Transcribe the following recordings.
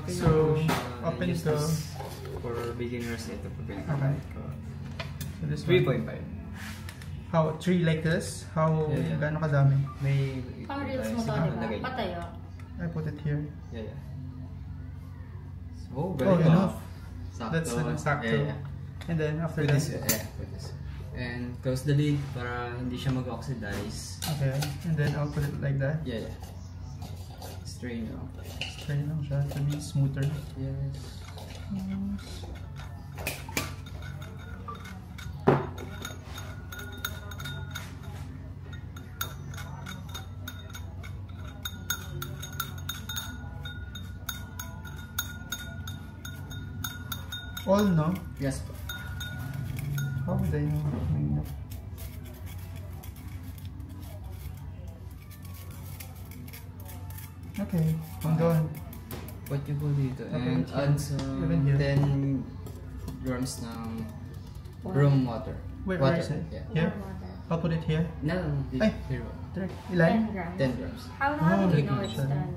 So, open use to... this for beginners, ito po pinakagamit ko. So this 3.5. How? 3 like this? How? Yeah. Gaano kadami? May... Pang reels mo to, diba? Patayo. I put it here. Yeah. So, very enough. Sakto. That's sakto. Yeah. And then after Put that... this, put this. And close the lid para hindi siya mag-oxidize. Okay. And then I'll put it like that. Yeah. Strain lang. Strain lang siya to be smoother. Yes. All, no? Yes po. How would I know? Okay, I'm done. Put nyo po dito and Okay, add some 10 grams ng room water. Wait, water. where is it? Yeah. Here? I'll put it here. No, Ay. here. Direct. Ilan? 10 grams. 10 grams. How Oh, do you know like it's siya. done?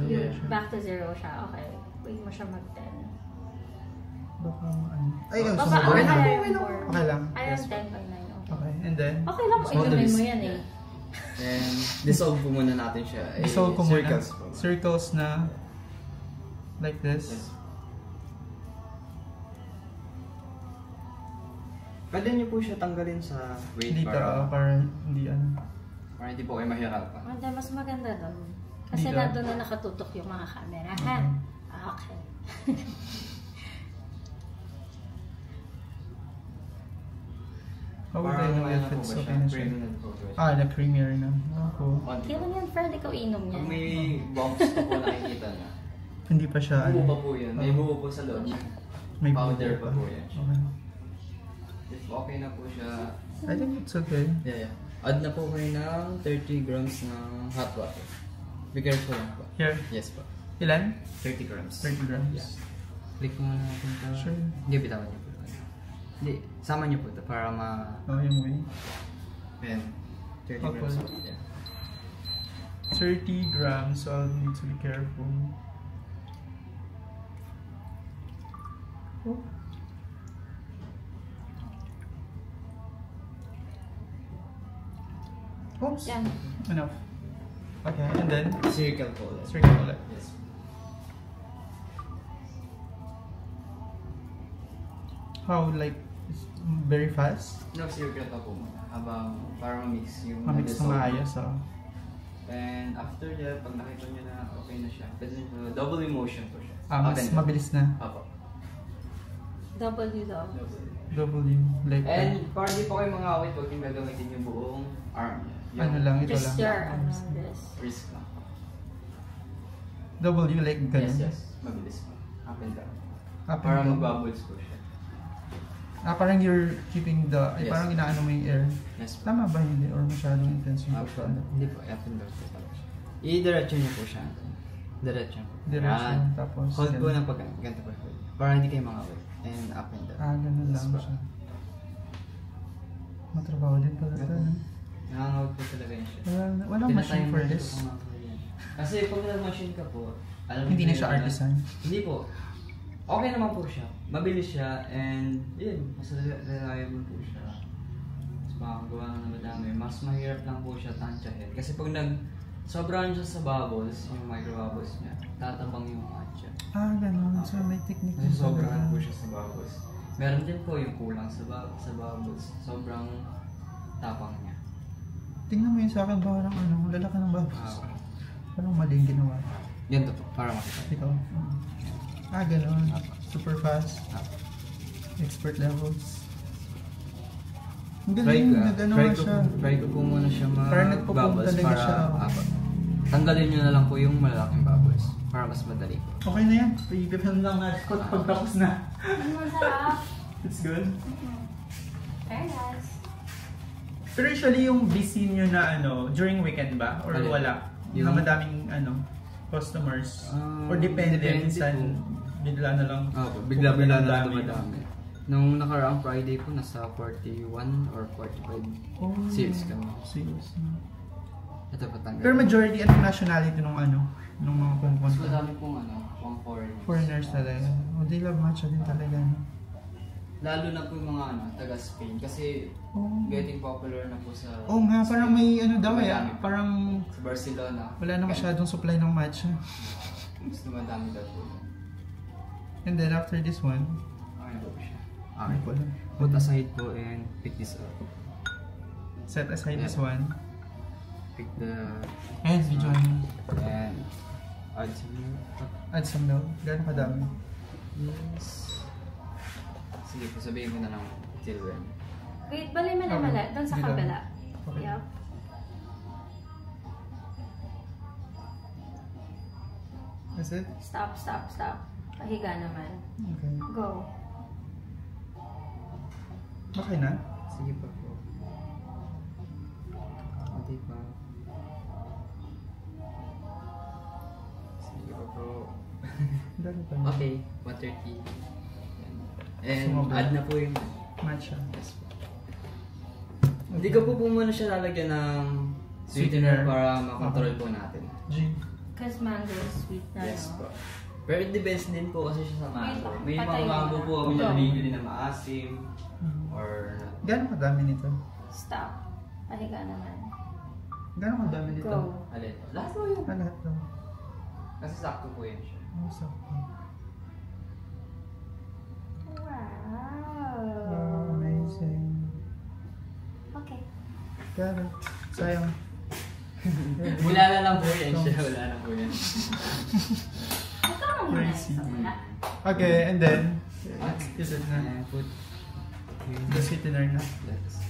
Yeah. Back to 0 siya. Okay. Wait mo siya mag-10. Baka ano. Ay, oh, Baka sumunod. okay Okay lang. Okay lang. Ayan, Yes. 10.9. Okay, and then? Okay lang kung Small inumin mo release. yan eh. And dissolve po muna natin siya. Dissolve ko muna. Circles po. Circles na like this. Yes. Pwede niyo po siya tanggalin sa weight Dito, para hindi ano. para hindi po kayo mahirapan. Hindi, mas maganda doon. Kasi Dito? nandun na nakatutok yung mga camera, ha? Okay. How would I know if it's okay na siya? Na-creamier na. Ako. Kailan yan, friend? Ikaw inom Pag yan. may bumps pa po nakikita niya. Hindi pa siya Buo pa ano. po yan. May buo po sa loob. May powder buo pa po yan. Okay. If okay na po siya, I think it's okay. yeah. Add na po kayo ng 30 grams ng hot water. Be careful lang po. Here. Yes po. Ilan? 30 grams. 30 grams. Yeah. Click muna natin ito. Sure. Hindi, bitawan niyo po. Hindi, sama niyo po ito para ma... Oh, yung way. Ayan. 30 Okay. grams. Yeah. 30 grams, so I'll need to be careful. Oh. Oops. Yan. Enough. Okay, and then Circle po ulit. circle ulit. Yes. How, like, very fast? No, circle pa po muna. Habang para ma-mix yung... Ma-mix na maayos, oh. And after that, pag nakita nyo na okay na siya, pwede nyo double emotion po siya. Mas Up and down. mabilis na. Apo. W daw. W, like, And para di po kayo mga awit, huwag yung gagamitin yung buong arm niya. Yung ano lang, ito Just lang. your, ano, this. wrist lang. W, like, ganun. Yes. Mabilis po. Up and down. Up and Para down. mag-bubbles po siya. Parang you're keeping the, ay, Yes. parang inaano mo yung air. Yes po. Tama ba hindi? Or masyadong intense yung pagkaano? Hindi po, up and down po pala siya. I-diretso niyo po siya. Diretso po. Diretso, Yan. tapos Hold po ganun. ng ganito po. Para hindi kayo mga awit. And up and down. Ganun Yes lang po. siya. Matrabaho din pala ito. Ganun. Nangangaw po talaga yun siya. Walang machine for this. Kasi pag nag-machine ka po, alam Hindi niyo na siya yun, artisan. Hindi po. Okay naman po siya. Mabilis siya and yun, mas reliable po siya. Mas makakagawa na madami. Mas mahirap lang po siya tansyahin. Kasi pag sobrahan siya sa bubbles, yung micro bubbles niya, tatabang yung matcha. Ganun. So may technique Kasi din sobrahan po talaga. siya sa bubbles. Meron din po yung kulang sa bubbles. Sobrang tapang niya. Tingnan mo yun sa akin, parang ano, lalaki ng babas. Parang mali yung ginawa. Yan to po, para makita. Ikaw. Ganun. Super fast. Expert levels. Ang galing, nag-ano nga siya. Try ko po muna siya Parang nagpo-pump mag-bubbles talaga para siya. tanggalin nyo na lang po yung malalaking bubbles para mas madali po. Okay na yan. Pag-ipipin lang natin pag tapos na. Masarap. It's good. Very nice. Pero usually yung busy nyo na ano, during weekend ba? Or Alin? wala? Yung- Na madaming ano, customers? Or Depende minsan, po. bigla na lang. Bigla-bigla na dami. dumadami. Nung nakaraang Friday po, nasa 41 or 45 Oh, sales kami. Sales. Ito patanggal. Pero majority anong nationality nung nung mga Mas pumupunta? madami pong pang foreigners. Foreigners talaga. O, they love matcha din talaga. No? Lalo na po yung mga taga Spain kasi Oh. getting popular na po sa Oo nga, parang may daw Madami. parang sa Barcelona. wala na masyadong supply ng matcha. Mas dumadami daw po. And then after this one, Okay po siya. ano po lang. Put aside po and pick this up. Set aside this one. Pick the... And video nyo. And add some Add some daw. Gano'n kadami? Yes. Sige po, sabihin ko na lang till when. Wait, balay mo na Okay. mala. Doon sa Sige lang. kabila. Okay. Yup. That's it? Stop, stop, stop. Pahiga naman. Okay. Go. Okay na? Sige pa po. Okay pa. Sige pa po. Dami pa. Okay, 130. And Sumabay. add na po yung... Matcha. Yes po. Hindi ko po muna siya lalagyan ng Sweetener. sweetener para makontrol po natin. G. Because mango is sweet na, Yes no? po. Pero it depends din po kasi siya sa mango. May mga Patay mango na. po kami Go. nabibili na maasim or... Gano'n kadami nito? Stop. Pahiga naman. Gano'n kadami nito? Go. Alin? Lahat po yun. Lahat daw. Kasi sakto po yun siya. Oh, sakto. Wow. Wow, amazing. Okay. Got it. Sayang. Wala na lang po yan siya. Wala na po yan. Ito ang muna Crazy. sa mula. Okay, and then, What? is it na? And put... The sweetener na. Let's...